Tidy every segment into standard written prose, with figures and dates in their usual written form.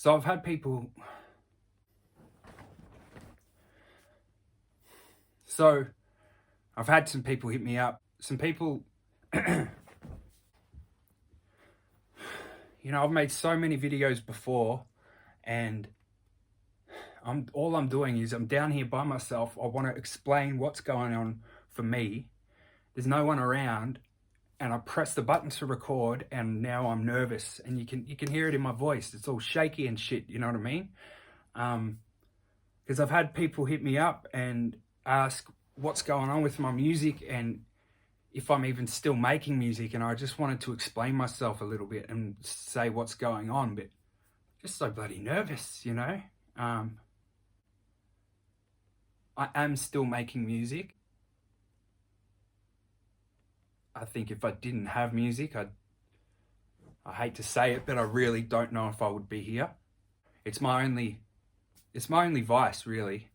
So I've had people. So I've had some people hit me up. Some people, I've made so many videos before, and I'm doing is I'm down here by myself. I want to explain what's going on for me. There's no one around, and I press the button to record, and now I'm nervous, and you can hear it in my voice. It's all shaky and shit. You know what I mean? Because I've had people hit me up and ask what's going on with my music and if I'm even still making music, and I just wanted to explain myself a little bit and say what's going on, but just so bloody nervous, I am still making music. I think if I didn't have music, I hate to say it, but I really don't know if I would be here. It's my only vice, really.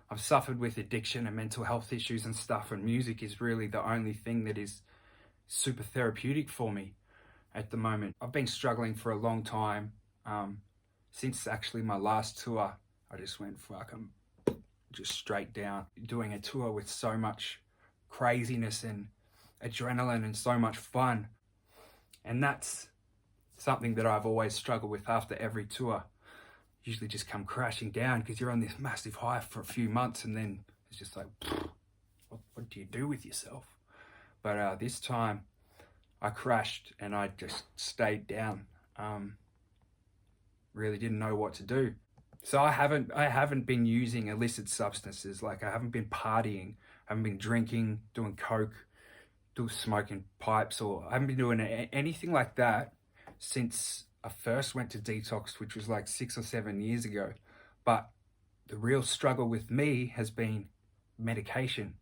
I've suffered with addiction and mental health issues and stuff, and music is really the only thing that is super therapeutic for me at the moment. I've been struggling for a long time. Since actually my last tour, I just went fucking just straight down. Doing a tour with so much craziness and adrenaline and so much fun. And that's something that I've always struggled with after every tour. Usually just come crashing down because you're on this massive high for a few months, and then it's just like, what do you do with yourself? But this time I crashed and I just stayed down. Really didn't know what to do. So I haven't been using illicit substances. Like, I haven't been partying, I haven't been drinking, doing coke, smoking pipes, or I haven't been doing anything like that since I first went to detox, which was like 6 or 7 years ago. But the real struggle with me has been medication.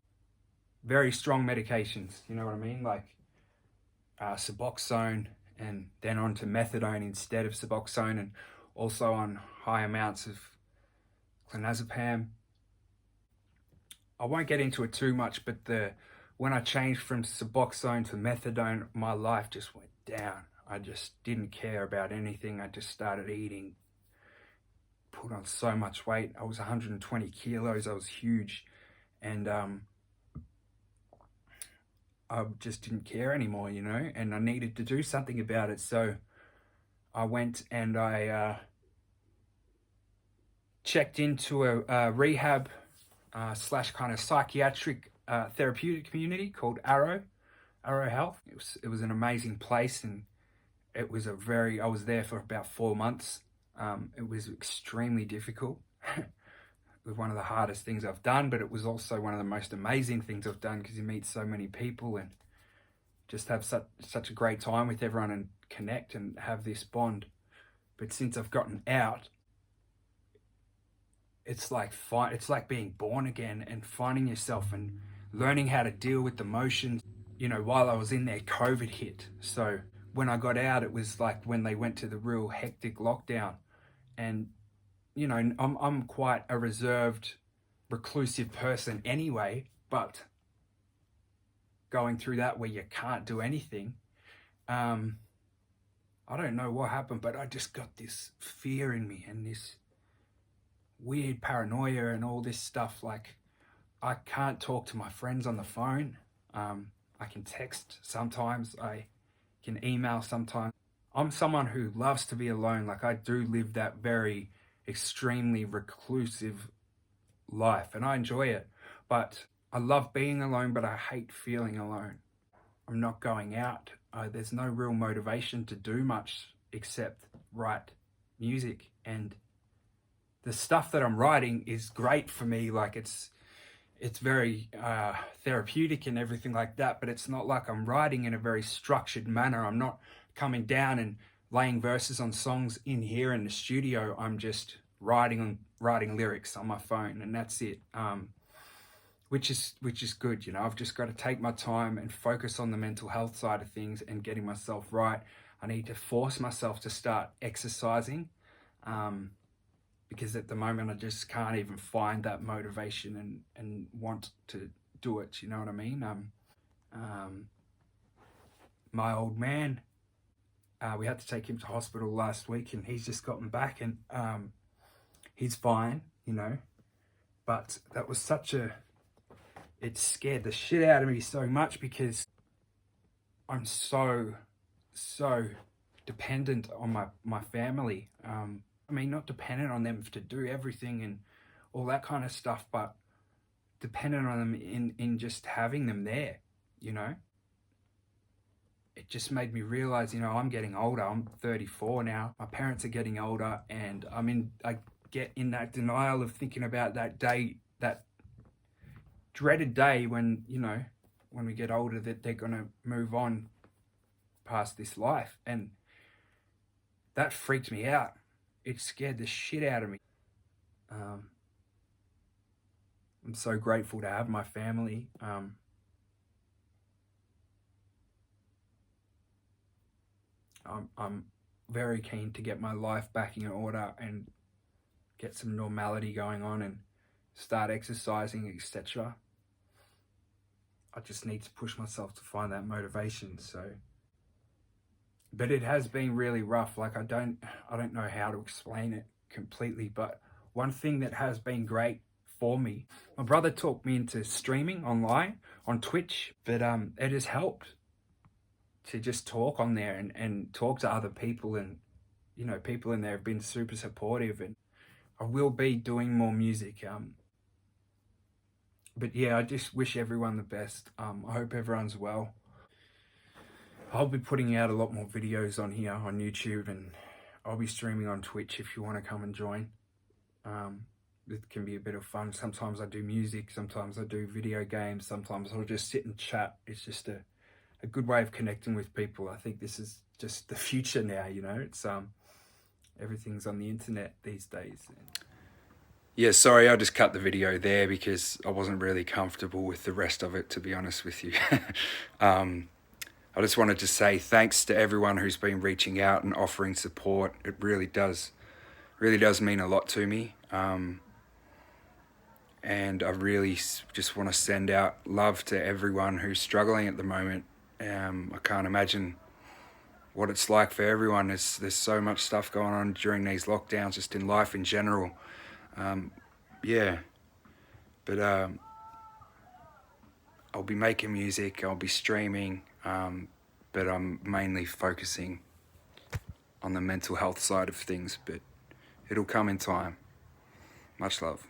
Very strong medications, you know what I mean? Like Suboxone, and then on to methadone instead of Suboxone, and also on high amounts of clonazepam. I won't get into it too much, but when I changed from Suboxone to methadone, my life just went down. I just didn't care about anything. I just started eating, put on so much weight. I was 120 kilos. I was huge. And I just didn't care anymore, and I needed to do something about it. So I went and I checked into a rehab slash kind of psychiatric therapeutic community called Arrow Health. It was an amazing place, and I was there for about 4 months. It was extremely difficult. It was one of the hardest things I've done, but it was also one of the most amazing things I've done, because you meet so many people and just have such a great time with everyone and connect and have this bond. But since I've gotten out, it's like being born again and finding yourself and learning how to deal with emotions. While I was in there, COVID hit. So when I got out, it was like when they went to the real hectic lockdown. And, I'm quite a reserved, reclusive person anyway, but going through that where you can't do anything, I don't know what happened, but I just got this fear in me and this weird paranoia and all this stuff. Like, I can't talk to my friends on the phone. I can text sometimes. I can email sometimes. I'm someone who loves to be alone. Like, I do live that very extremely reclusive life, and I enjoy it. But I love being alone, but I hate feeling alone. I'm not going out. There's no real motivation to do much except write music. And the stuff that I'm writing is great for me. Like, it's very therapeutic and everything like that, but it's not like I'm writing in a very structured manner. I'm not coming down and laying verses on songs in here in the studio. I'm just writing lyrics on my phone, and that's it. Which is good. I've just got to take my time and focus on the mental health side of things and getting myself right. I need to force myself to start exercising, because at the moment I just can't even find that motivation and want to do it. You know what I mean? My old man, We had to take him to hospital last week, and he's just gotten back, and he's fine, you know. But that was it scared the shit out of me so much, because I'm so dependent on my family. I mean, not dependent on them to do everything and all that kind of stuff, but dependent on them in just having them there, you know. It just made me realize, you know, I'm getting older. I'm 34 now. My parents are getting older, and I get in that denial of thinking about that day, that dreaded day when, you know, when we get older, that they're going to move on past this life. And that freaked me out. It scared the shit out of me. I'm so grateful to have my family. I'm very keen to get my life back in order and get some normality going on and start exercising, etc. I just need to push myself to find that motivation. But it has been really rough. Like, I don't know how to explain it completely, but one thing that has been great for me, my brother talked me into streaming online on Twitch, but it has helped to just talk on there and talk to other people, and, you know, people in there have been super supportive, and I will be doing more music. But yeah, I just wish everyone the best. I hope everyone's well. I'll be putting out a lot more videos on here on YouTube, and I'll be streaming on Twitch if you want to come and join. It can be a bit of fun. Sometimes I do music, sometimes I do video games, sometimes I'll just sit and chat. It's just a good way of connecting with people. I think this is just the future now, you know. It's everything's on the internet these days. Yeah, sorry, I just cut the video there because I wasn't really comfortable with the rest of it, to be honest with you. I just wanted to say thanks to everyone who's been reaching out and offering support. It really does mean a lot to me. And I really just want to send out love to everyone who's struggling at the moment. I can't imagine what it's like for everyone. There's so much stuff going on during these lockdowns, just in life in general. Yeah, but I'll be making music, I'll be streaming, but I'm mainly focusing on the mental health side of things, but it'll come in time. Much love.